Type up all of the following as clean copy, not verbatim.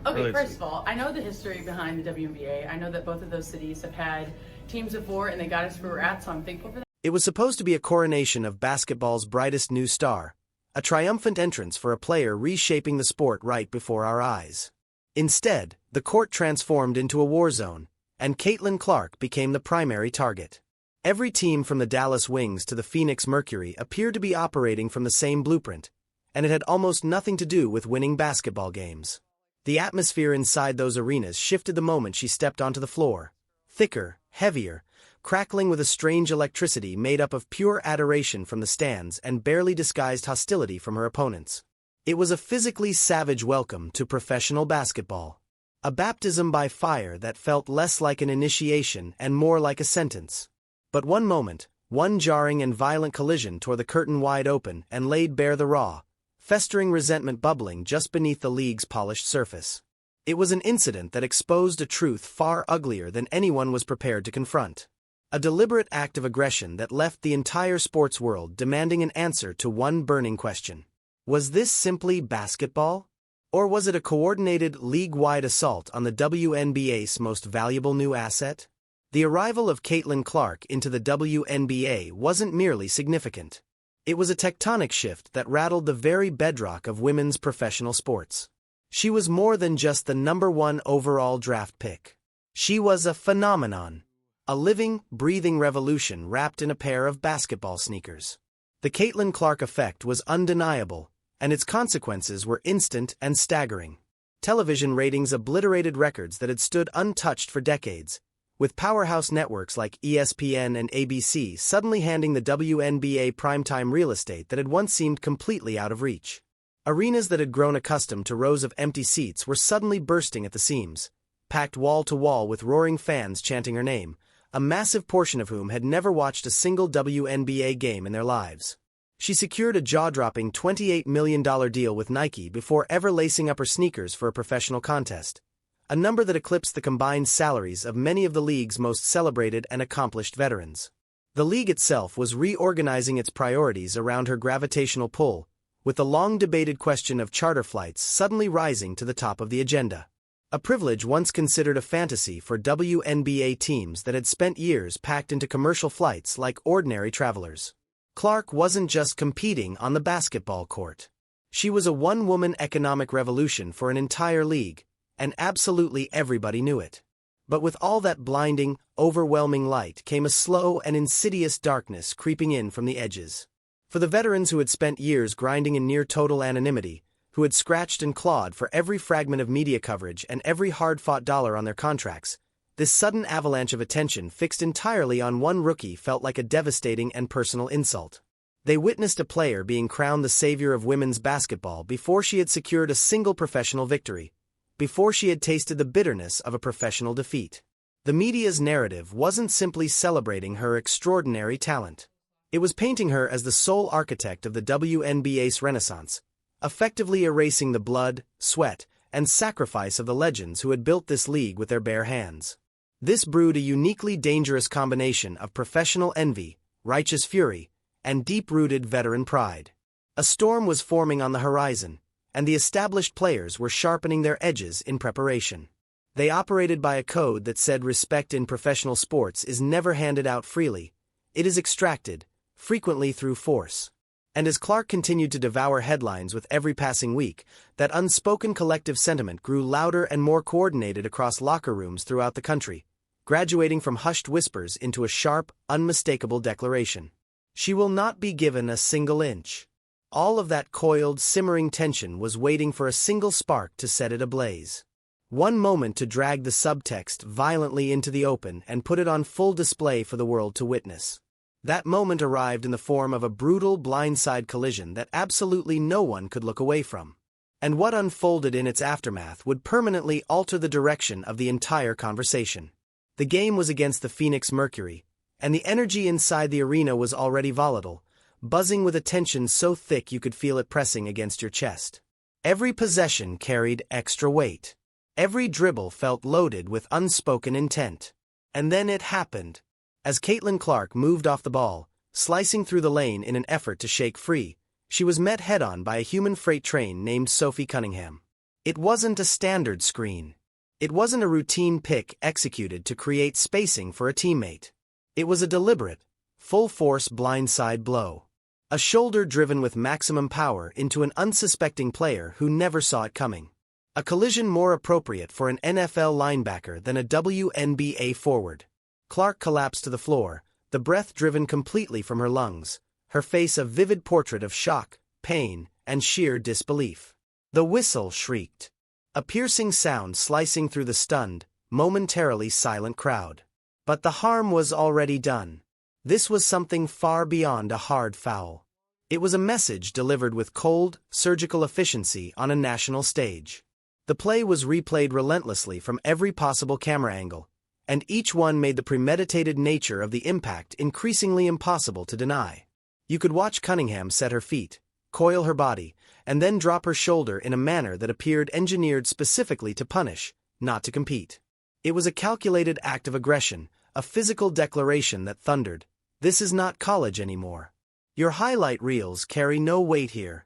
Okay, Really first sweet. of all, I know the history behind the WNBA. I know that both of those cities have had teams before and they got us where we're at, so I'm thankful for that. It was supposed to be a coronation of basketball's brightest new star, a triumphant entrance for a player reshaping the sport right before our eyes. Instead, the court transformed into a war zone, and Caitlin Clark became the primary target. Every team from the Dallas Wings to the Phoenix Mercury appeared to be operating from the same blueprint, and it had almost nothing to do with winning basketball games. The atmosphere inside those arenas shifted the moment she stepped onto the floor. Thicker, heavier, crackling with a strange electricity made up of pure adoration from the stands and barely disguised hostility from her opponents. It was a physically savage welcome to professional basketball. A baptism by fire that felt less like an initiation and more like a sentence. But one moment, one jarring and violent collision tore the curtain wide open and laid bare the raw, festering resentment bubbling just beneath the league's polished surface. It was an incident that exposed a truth far uglier than anyone was prepared to confront. A deliberate act of aggression that left the entire sports world demanding an answer to one burning question. Was this simply basketball? Or was it a coordinated, league-wide assault on the WNBA's most valuable new asset? The arrival of Caitlin Clark into the WNBA wasn't merely significant. It was a tectonic shift that rattled the very bedrock of women's professional sports. She was more than just the #1 overall draft pick. She was a phenomenon. A living, breathing revolution wrapped in a pair of basketball sneakers. The Caitlin Clark effect was undeniable, and its consequences were instant and staggering. Television ratings obliterated records that had stood untouched for decades, with powerhouse networks like ESPN and ABC suddenly handing the WNBA primetime real estate that had once seemed completely out of reach. Arenas that had grown accustomed to rows of empty seats were suddenly bursting at the seams, packed wall to wall with roaring fans chanting her name, a massive portion of whom had never watched a single WNBA game in their lives. She secured a jaw-dropping $28 million deal with Nike before ever lacing up her sneakers for a professional contest, a number that eclipsed the combined salaries of many of the league's most celebrated and accomplished veterans. The league itself was reorganizing its priorities around her gravitational pull, with the long-debated question of charter flights suddenly rising to the top of the agenda. A privilege once considered a fantasy for WNBA teams that had spent years packed into commercial flights like ordinary travelers. Clark wasn't just competing on the basketball court. She was a one-woman economic revolution for an entire league, and absolutely everybody knew it. But with all that blinding, overwhelming light came a slow and insidious darkness creeping in from the edges. For the veterans who had spent years grinding in near-total anonymity, who had scratched and clawed for every fragment of media coverage and every hard-fought dollar on their contracts, this sudden avalanche of attention fixed entirely on one rookie felt like a devastating and personal insult. They witnessed a player being crowned the savior of women's basketball before she had secured a single professional victory, before she had tasted the bitterness of a professional defeat. The media's narrative wasn't simply celebrating her extraordinary talent. It was painting her as the sole architect of the WNBA's renaissance, effectively erasing the blood, sweat, and sacrifice of the legends who had built this league with their bare hands. This brewed a uniquely dangerous combination of professional envy, righteous fury, and deep-rooted veteran pride. A storm was forming on the horizon, and the established players were sharpening their edges in preparation. They operated by a code that said respect in professional sports is never handed out freely, it is extracted, frequently through force. And as Clark continued to devour headlines with every passing week, that unspoken collective sentiment grew louder and more coordinated across locker rooms throughout the country, graduating from hushed whispers into a sharp, unmistakable declaration. She will not be given a single inch. All of that coiled, simmering tension was waiting for a single spark to set it ablaze. One moment to drag the subtext violently into the open and put it on full display for the world to witness. That moment arrived in the form of a brutal blindside collision that absolutely no one could look away from. And what unfolded in its aftermath would permanently alter the direction of the entire conversation. The game was against the Phoenix Mercury, and the energy inside the arena was already volatile, buzzing with a tension so thick you could feel it pressing against your chest. Every possession carried extra weight. Every dribble felt loaded with unspoken intent. And then it happened. As Caitlin Clark moved off the ball, slicing through the lane in an effort to shake free, she was met head-on by a human freight train named Sophie Cunningham. It wasn't a standard screen. It wasn't a routine pick executed to create spacing for a teammate. It was a deliberate, full-force blindside blow. A shoulder driven with maximum power into an unsuspecting player who never saw it coming. A collision more appropriate for an NFL linebacker than a WNBA forward. Clark collapsed to the floor, the breath driven completely from her lungs, her face a vivid portrait of shock, pain, and sheer disbelief. The whistle shrieked. A piercing sound slicing through the stunned, momentarily silent crowd. But the harm was already done. This was something far beyond a hard foul. It was a message delivered with cold, surgical efficiency on a national stage. The play was replayed relentlessly from every possible camera angle, and each one made the premeditated nature of the impact increasingly impossible to deny. You could watch Cunningham set her feet, coil her body, and then drop her shoulder in a manner that appeared engineered specifically to punish, not to compete. It was a calculated act of aggression, a physical declaration that thundered, "This is not college anymore. Your highlight reels carry no weight here."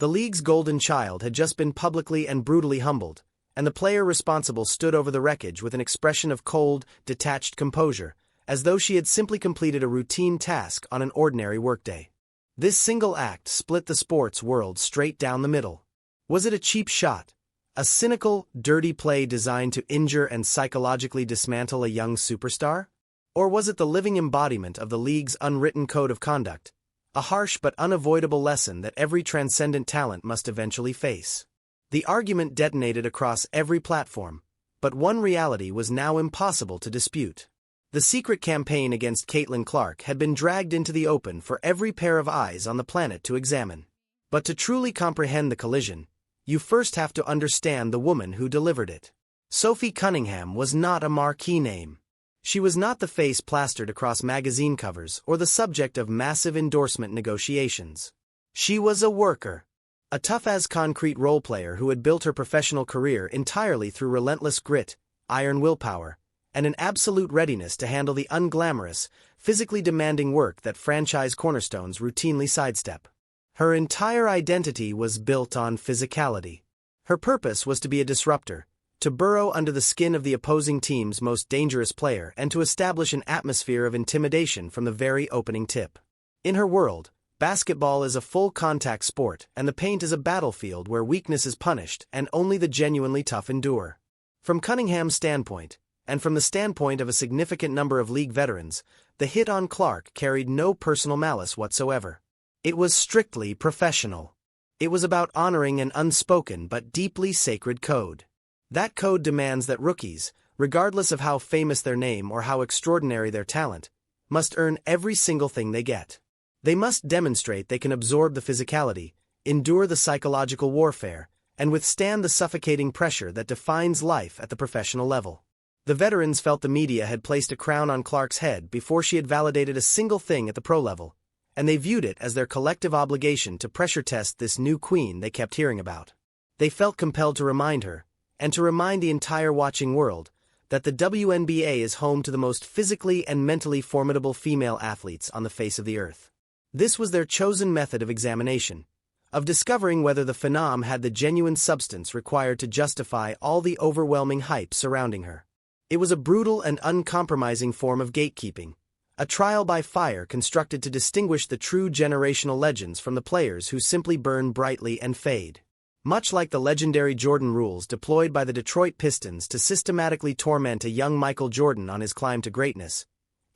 The league's golden child had just been publicly and brutally humbled, and the player responsible stood over the wreckage with an expression of cold, detached composure, as though she had simply completed a routine task on an ordinary workday. This single act split the sports world straight down the middle. Was it a cheap shot? A cynical, dirty play designed to injure and psychologically dismantle a young superstar? Or was it the living embodiment of the league's unwritten code of conduct, a harsh but unavoidable lesson that every transcendent talent must eventually face? The argument detonated across every platform, but one reality was now impossible to dispute. The secret campaign against Caitlin Clark had been dragged into the open for every pair of eyes on the planet to examine. But to truly comprehend the collision, you first have to understand the woman who delivered it. Sophie Cunningham was not a marquee name. She was not the face plastered across magazine covers or the subject of massive endorsement negotiations. She was a worker. A tough-as-concrete role player who had built her professional career entirely through relentless grit, iron willpower, and an absolute readiness to handle the unglamorous, physically demanding work that franchise cornerstones routinely sidestep. Her entire identity was built on physicality. Her purpose was to be a disruptor, to burrow under the skin of the opposing team's most dangerous player and to establish an atmosphere of intimidation from the very opening tip. In her world, basketball is a full-contact sport, and the paint is a battlefield where weakness is punished and only the genuinely tough endure. From Cunningham's standpoint, and from the standpoint of a significant number of league veterans, the hit on Clark carried no personal malice whatsoever. It was strictly professional. It was about honoring an unspoken but deeply sacred code. That code demands that rookies, regardless of how famous their name or how extraordinary their talent, must earn every single thing they get. They must demonstrate they can absorb the physicality, endure the psychological warfare, and withstand the suffocating pressure that defines life at the professional level. The veterans felt the media had placed a crown on Clark's head before she had validated a single thing at the pro level, and they viewed it as their collective obligation to pressure test this new queen they kept hearing about. They felt compelled to remind her, and to remind the entire watching world, that the WNBA is home to the most physically and mentally formidable female athletes on the face of the earth. This was their chosen method of examination, of discovering whether the phenom had the genuine substance required to justify all the overwhelming hype surrounding her. It was a brutal and uncompromising form of gatekeeping, a trial by fire constructed to distinguish the true generational legends from the players who simply burn brightly and fade. Much like the legendary Jordan rules deployed by the Detroit Pistons to systematically torment a young Michael Jordan on his climb to greatness,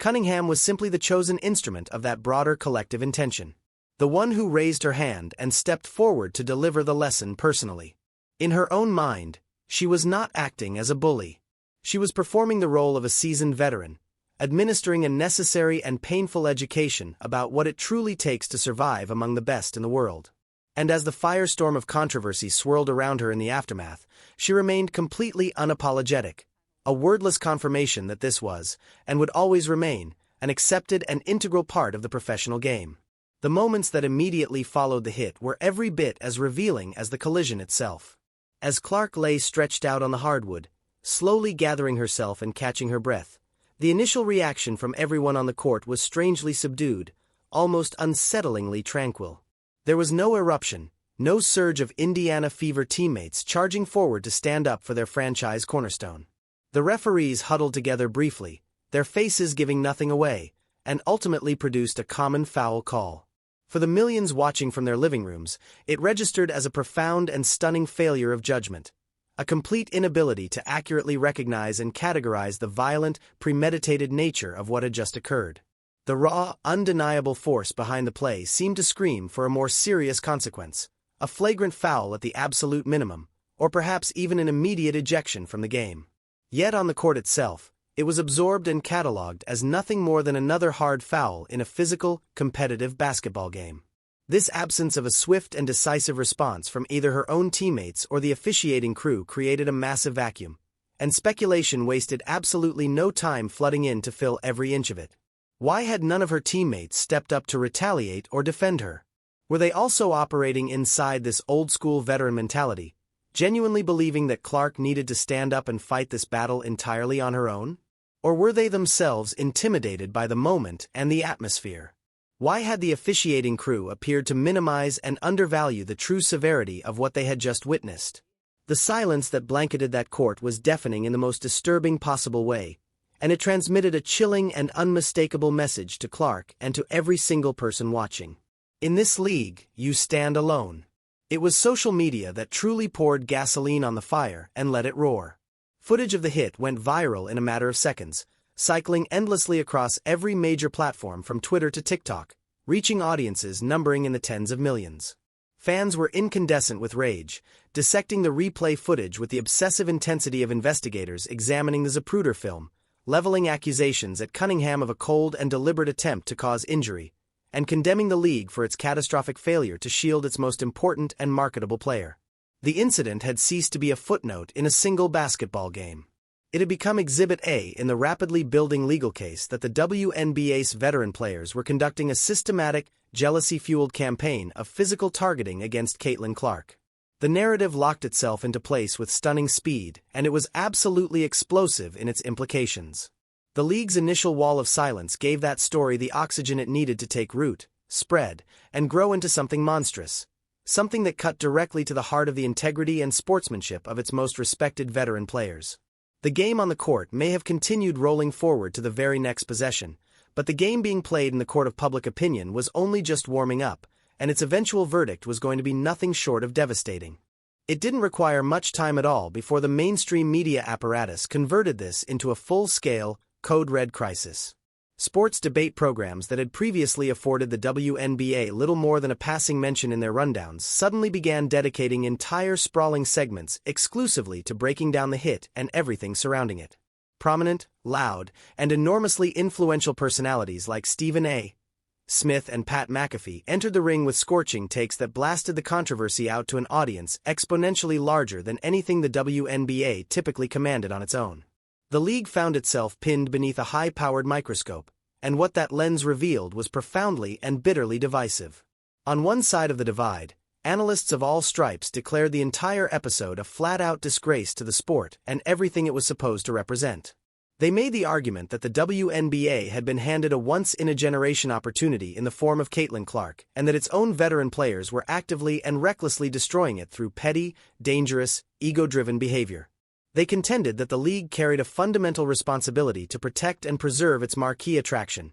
Cunningham was simply the chosen instrument of that broader collective intention. The one who raised her hand and stepped forward to deliver the lesson personally. In her own mind, she was not acting as a bully. She was performing the role of a seasoned veteran, administering a necessary and painful education about what it truly takes to survive among the best in the world. And as the firestorm of controversy swirled around her in the aftermath, she remained completely unapologetic, a wordless confirmation that this was, and would always remain, an accepted and integral part of the professional game. The moments that immediately followed the hit were every bit as revealing as the collision itself. As Clark lay stretched out on the hardwood, slowly gathering herself and catching her breath, the initial reaction from everyone on the court was strangely subdued, almost unsettlingly tranquil. There was no eruption, no surge of Indiana Fever teammates charging forward to stand up for their franchise cornerstone. The referees huddled together briefly, their faces giving nothing away, and ultimately produced a common foul call. For the millions watching from their living rooms, it registered as a profound and stunning failure of judgment, a complete inability to accurately recognize and categorize the violent, premeditated nature of what had just occurred. The raw, undeniable force behind the play seemed to scream for a more serious consequence, a flagrant foul at the absolute minimum, or perhaps even an immediate ejection from the game. Yet on the court itself, it was absorbed and catalogued as nothing more than another hard foul in a physical, competitive basketball game. This absence of a swift and decisive response from either her own teammates or the officiating crew created a massive vacuum, and speculation wasted absolutely no time flooding in to fill every inch of it. Why had none of her teammates stepped up to retaliate or defend her? Were they also operating inside this old-school veteran mentality, genuinely believing that Clark needed to stand up and fight this battle entirely on her own? Or were they themselves intimidated by the moment and the atmosphere? Why had the officiating crew appeared to minimize and undervalue the true severity of what they had just witnessed? The silence that blanketed that court was deafening in the most disturbing possible way, and it transmitted a chilling and unmistakable message to Clark and to every single person watching. In this league, you stand alone. It was social media that truly poured gasoline on the fire and let it roar. Footage of the hit went viral in a matter of seconds, cycling endlessly across every major platform from Twitter to TikTok, reaching audiences numbering in the tens of millions. Fans were incandescent with rage, dissecting the replay footage with the obsessive intensity of investigators examining the Zapruder film, leveling accusations at Cunningham of a cold and deliberate attempt to cause injury, and condemning the league for its catastrophic failure to shield its most important and marketable player. The incident had ceased to be a footnote in a single basketball game. It had become Exhibit A in the rapidly building legal case that the WNBA's veteran players were conducting a systematic, jealousy-fueled campaign of physical targeting against Caitlin Clark. The narrative locked itself into place with stunning speed, and it was absolutely explosive in its implications. The league's initial wall of silence gave that story the oxygen it needed to take root, spread, and grow into something monstrous. Something that cut directly to the heart of the integrity and sportsmanship of its most respected veteran players. The game on the court may have continued rolling forward to the very next possession, but the game being played in the court of public opinion was only just warming up, and its eventual verdict was going to be nothing short of devastating. It didn't require much time at all before the mainstream media apparatus converted this into a full-scale, code-red crisis. Sports debate programs that had previously afforded the WNBA little more than a passing mention in their rundowns suddenly began dedicating entire sprawling segments exclusively to breaking down the hit and everything surrounding it. Prominent, loud, and enormously influential personalities like Stephen A. Smith and Pat McAfee entered the ring with scorching takes that blasted the controversy out to an audience exponentially larger than anything the WNBA typically commanded on its own. The league found itself pinned beneath a high-powered microscope, and what that lens revealed was profoundly and bitterly divisive. On one side of the divide, analysts of all stripes declared the entire episode a flat-out disgrace to the sport and everything it was supposed to represent. They made the argument that the WNBA had been handed a once-in-a-generation opportunity in the form of Caitlin Clark, and that its own veteran players were actively and recklessly destroying it through petty, dangerous, ego-driven behavior. They contended that the league carried a fundamental responsibility to protect and preserve its marquee attraction,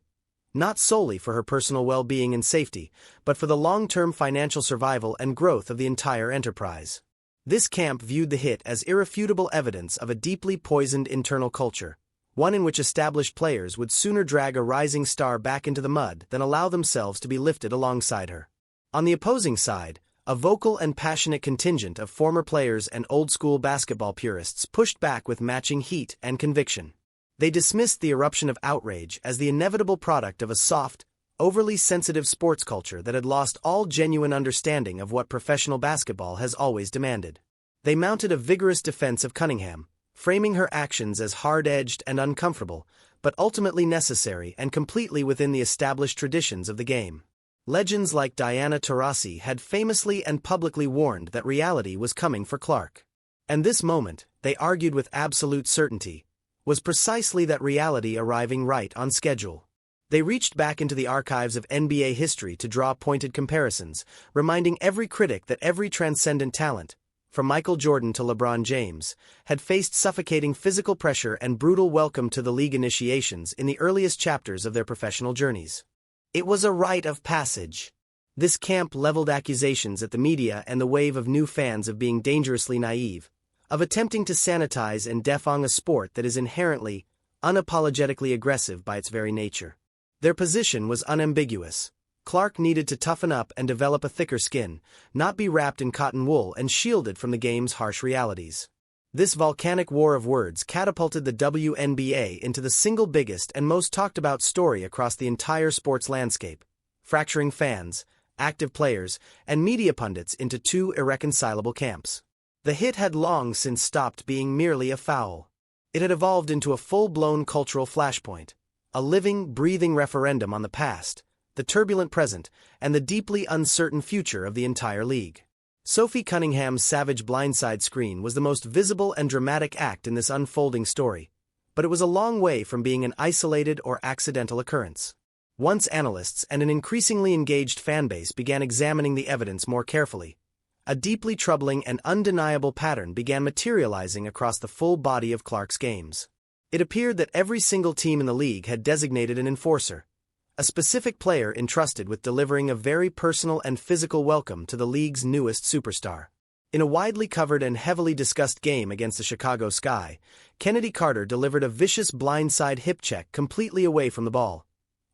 not solely for her personal well-being and safety, but for the long-term financial survival and growth of the entire enterprise. This camp viewed the hit as irrefutable evidence of a deeply poisoned internal culture, one in which established players would sooner drag a rising star back into the mud than allow themselves to be lifted alongside her. On the opposing side, a vocal and passionate contingent of former players and old-school basketball purists pushed back with matching heat and conviction. They dismissed the eruption of outrage as the inevitable product of a soft, overly sensitive sports culture that had lost all genuine understanding of what professional basketball has always demanded. They mounted a vigorous defense of Cunningham, framing her actions as hard-edged and uncomfortable, but ultimately necessary and completely within the established traditions of the game. Legends like Diana Taurasi had famously and publicly warned that reality was coming for Clark. And this moment, they argued with absolute certainty, was precisely that reality arriving right on schedule. They reached back into the archives of NBA history to draw pointed comparisons, reminding every critic that every transcendent talent, from Michael Jordan to LeBron James, had faced suffocating physical pressure and brutal welcome to the league initiations in the earliest chapters of their professional journeys. It was a rite of passage. This camp leveled accusations at the media and the wave of new fans of being dangerously naive, of attempting to sanitize and defang a sport that is inherently, unapologetically aggressive by its very nature. Their position was unambiguous. Clark needed to toughen up and develop a thicker skin, not be wrapped in cotton wool and shielded from the game's harsh realities. This volcanic war of words catapulted the WNBA into the single biggest and most talked about story across the entire sports landscape, fracturing fans, active players, and media pundits into two irreconcilable camps. The hit had long since stopped being merely a foul. It had evolved into a full-blown cultural flashpoint, a living, breathing referendum on the past, the turbulent present, and the deeply uncertain future of the entire league. Sophie Cunningham's savage blindside screen was the most visible and dramatic act in this unfolding story, but it was a long way from being an isolated or accidental occurrence. Once analysts and an increasingly engaged fanbase began examining the evidence more carefully, a deeply troubling and undeniable pattern began materializing across the full body of Clark's games. It appeared that every single team in the league had designated an enforcer, a specific player entrusted with delivering a very personal and physical welcome to the league's newest superstar. In a widely covered and heavily discussed game against the Chicago Sky, Kennedy Carter delivered a vicious blindside hip check completely away from the ball,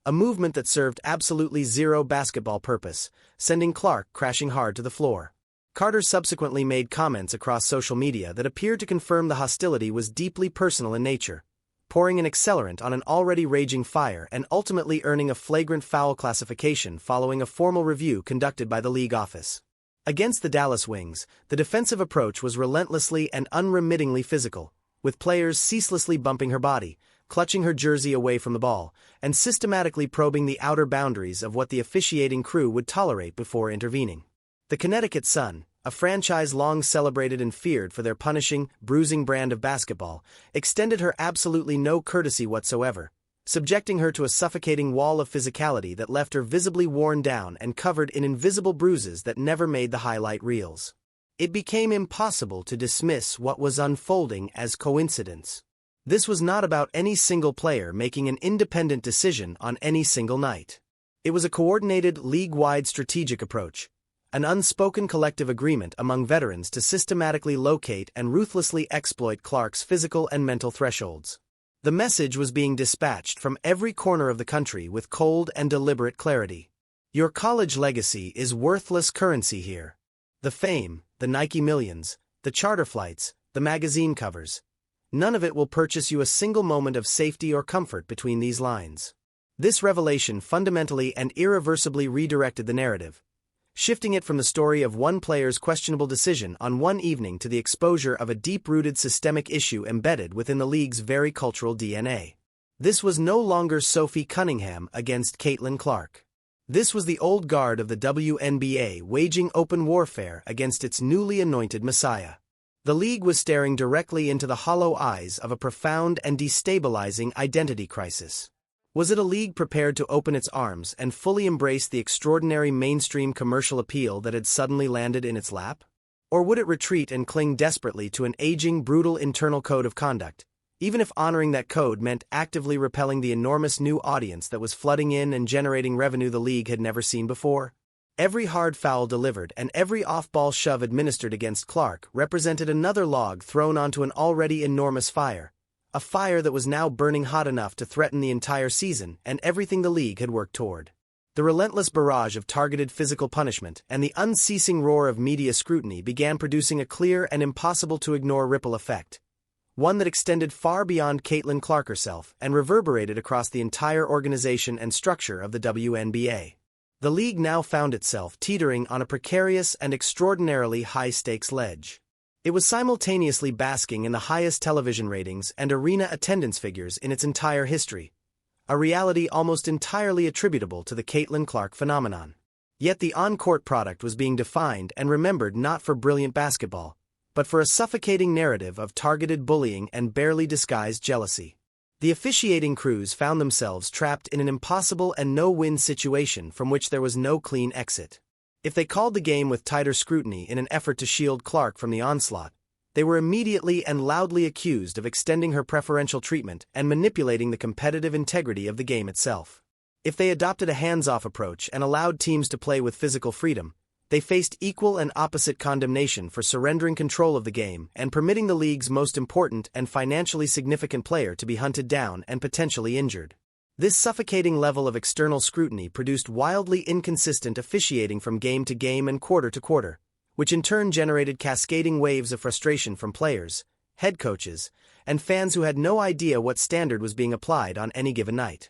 a movement that served absolutely zero basketball purpose, sending Clark crashing hard to the floor. Carter subsequently made comments across social media that appeared to confirm the hostility was deeply personal in nature, pouring an accelerant on an already raging fire and ultimately earning a flagrant foul classification following a formal review conducted by the league office. Against the Dallas Wings, the defensive approach was relentlessly and unremittingly physical, with players ceaselessly bumping her body, clutching her jersey away from the ball, and systematically probing the outer boundaries of what the officiating crew would tolerate before intervening. The Connecticut Sun, a franchise long celebrated and feared for their punishing, bruising brand of basketball, extended her absolutely no courtesy whatsoever, subjecting her to a suffocating wall of physicality that left her visibly worn down and covered in invisible bruises that never made the highlight reels. It became impossible to dismiss what was unfolding as coincidence. This was not about any single player making an independent decision on any single night. It was a coordinated, league-wide strategic approach, an unspoken collective agreement among veterans to systematically locate and ruthlessly exploit Clark's physical and mental thresholds. The message was being dispatched from every corner of the country with cold and deliberate clarity. Your college legacy is worthless currency here. The fame, the Nike millions, the charter flights, the magazine covers, none of it will purchase you a single moment of safety or comfort between these lines. This revelation fundamentally and irreversibly redirected the narrative, shifting it from the story of one player's questionable decision on one evening to the exposure of a deep-rooted systemic issue embedded within the league's very cultural DNA. This was no longer Sophie Cunningham against Caitlin Clark. This was the old guard of the WNBA waging open warfare against its newly anointed messiah. The league was staring directly into the hollow eyes of a profound and destabilizing identity crisis. Was it a league prepared to open its arms and fully embrace the extraordinary mainstream commercial appeal that had suddenly landed in its lap? Or would it retreat and cling desperately to an aging, brutal internal code of conduct, even if honoring that code meant actively repelling the enormous new audience that was flooding in and generating revenue the league had never seen before? Every hard foul delivered and every off-ball shove administered against Clark represented another log thrown onto an already enormous fire. A fire that was now burning hot enough to threaten the entire season and everything the league had worked toward. The relentless barrage of targeted physical punishment and the unceasing roar of media scrutiny began producing a clear and impossible-to-ignore ripple effect, one that extended far beyond Caitlin Clark herself and reverberated across the entire organization and structure of the WNBA. The league now found itself teetering on a precarious and extraordinarily high-stakes ledge. It was simultaneously basking in the highest television ratings and arena attendance figures in its entire history, a reality almost entirely attributable to the Caitlin Clark phenomenon. Yet the on-court product was being defined and remembered not for brilliant basketball, but for a suffocating narrative of targeted bullying and barely disguised jealousy. The officiating crews found themselves trapped in an impossible and no-win situation from which there was no clean exit. If they called the game with tighter scrutiny in an effort to shield Clark from the onslaught, they were immediately and loudly accused of extending her preferential treatment and manipulating the competitive integrity of the game itself. If they adopted a hands-off approach and allowed teams to play with physical freedom, they faced equal and opposite condemnation for surrendering control of the game and permitting the league's most important and financially significant player to be hunted down and potentially injured. This suffocating level of external scrutiny produced wildly inconsistent officiating from game to game and quarter to quarter, which in turn generated cascading waves of frustration from players, head coaches, and fans who had no idea what standard was being applied on any given night.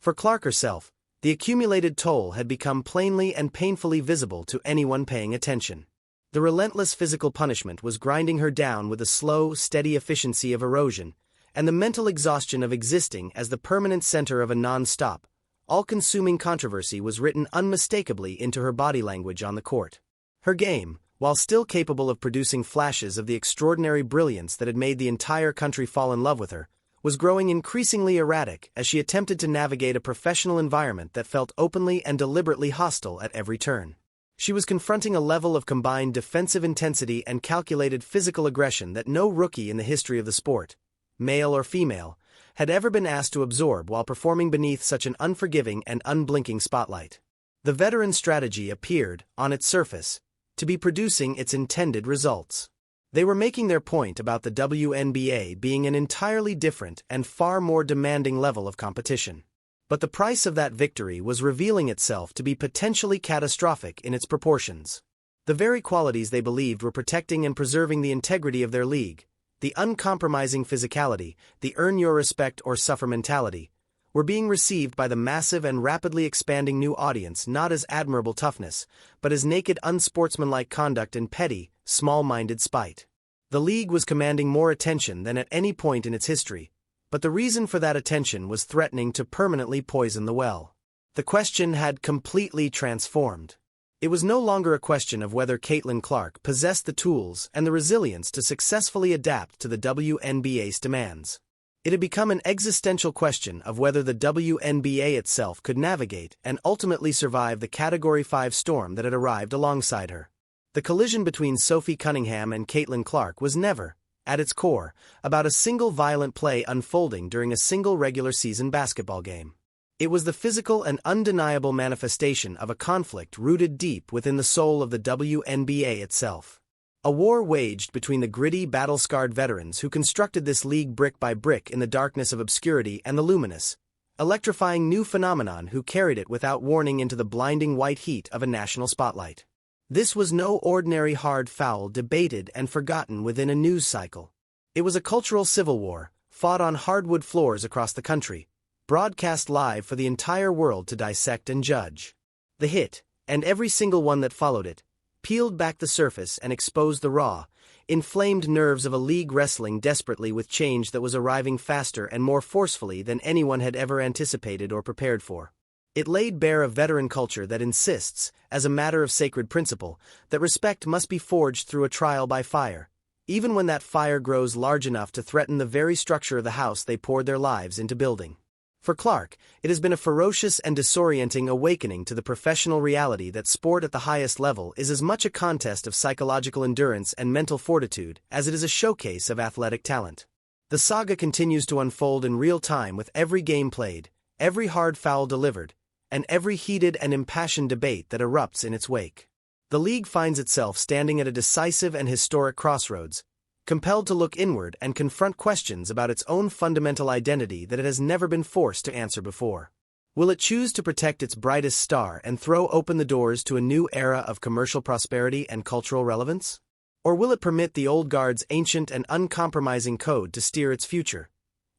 For Clark herself, the accumulated toll had become plainly and painfully visible to anyone paying attention. The relentless physical punishment was grinding her down with the slow, steady efficiency of erosion, and the mental exhaustion of existing as the permanent center of a non-stop, all-consuming controversy was written unmistakably into her body language on the court. Her game, while still capable of producing flashes of the extraordinary brilliance that had made the entire country fall in love with her, was growing increasingly erratic as she attempted to navigate a professional environment that felt openly and deliberately hostile at every turn. She was confronting a level of combined defensive intensity and calculated physical aggression that no rookie in the history of the sport, male or female, had ever been asked to absorb while performing beneath such an unforgiving and unblinking spotlight. The veteran strategy appeared, on its surface, to be producing its intended results. They were making their point about the WNBA being an entirely different and far more demanding level of competition. But the price of that victory was revealing itself to be potentially catastrophic in its proportions. The very qualities they believed were protecting and preserving the integrity of their league, the uncompromising physicality, the earn your respect or suffer mentality, were being received by the massive and rapidly expanding new audience not as admirable toughness, but as naked unsportsmanlike conduct and petty, small-minded spite. The league was commanding more attention than at any point in its history, but the reason for that attention was threatening to permanently poison the well. The question had completely transformed. It was no longer a question of whether Caitlin Clark possessed the tools and the resilience to successfully adapt to the WNBA's demands. It had become an existential question of whether the WNBA itself could navigate and ultimately survive the Category 5 storm that had arrived alongside her. The collision between Sophie Cunningham and Caitlin Clark was never, at its core, about a single violent play unfolding during a single regular season basketball game. It was the physical and undeniable manifestation of a conflict rooted deep within the soul of the WNBA itself. A war waged between the gritty, battle-scarred veterans who constructed this league brick by brick in the darkness of obscurity and the luminous, electrifying new phenomenon who carried it without warning into the blinding white heat of a national spotlight. This was no ordinary hard foul debated and forgotten within a news cycle. It was a cultural civil war, fought on hardwood floors across the country, broadcast live for the entire world to dissect and judge. The hit, and every single one that followed it, peeled back the surface and exposed the raw, inflamed nerves of a league wrestling desperately with change that was arriving faster and more forcefully than anyone had ever anticipated or prepared for. It laid bare a veteran culture that insists, as a matter of sacred principle, that respect must be forged through a trial by fire, even when that fire grows large enough to threaten the very structure of the house they poured their lives into building. For Clark, it has been a ferocious and disorienting awakening to the professional reality that sport at the highest level is as much a contest of psychological endurance and mental fortitude as it is a showcase of athletic talent. The saga continues to unfold in real time with every game played, every hard foul delivered, and every heated and impassioned debate that erupts in its wake. The league finds itself standing at a decisive and historic crossroads, compelled to look inward and confront questions about its own fundamental identity that it has never been forced to answer before. Will it choose to protect its brightest star and throw open the doors to a new era of commercial prosperity and cultural relevance? Or will it permit the old guard's ancient and uncompromising code to steer its future,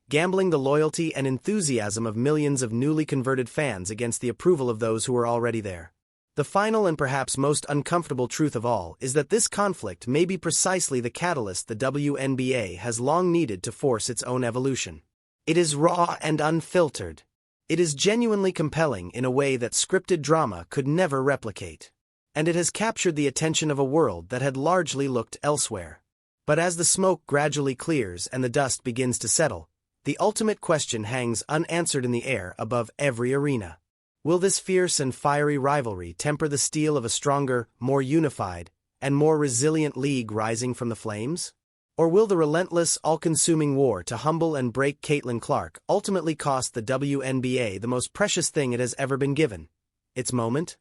gambling the loyalty and enthusiasm of millions of newly converted fans against the approval of those who were already there? The final and perhaps most uncomfortable truth of all is that this conflict may be precisely the catalyst the WNBA has long needed to force its own evolution. It is raw and unfiltered. It is genuinely compelling in a way that scripted drama could never replicate. And it has captured the attention of a world that had largely looked elsewhere. But as the smoke gradually clears and the dust begins to settle, the ultimate question hangs unanswered in the air above every arena. Will this fierce and fiery rivalry temper the steel of a stronger, more unified, and more resilient league rising from the flames? Or will the relentless, all-consuming war to humble and break Caitlin Clark ultimately cost the WNBA the most precious thing it has ever been given, its moment?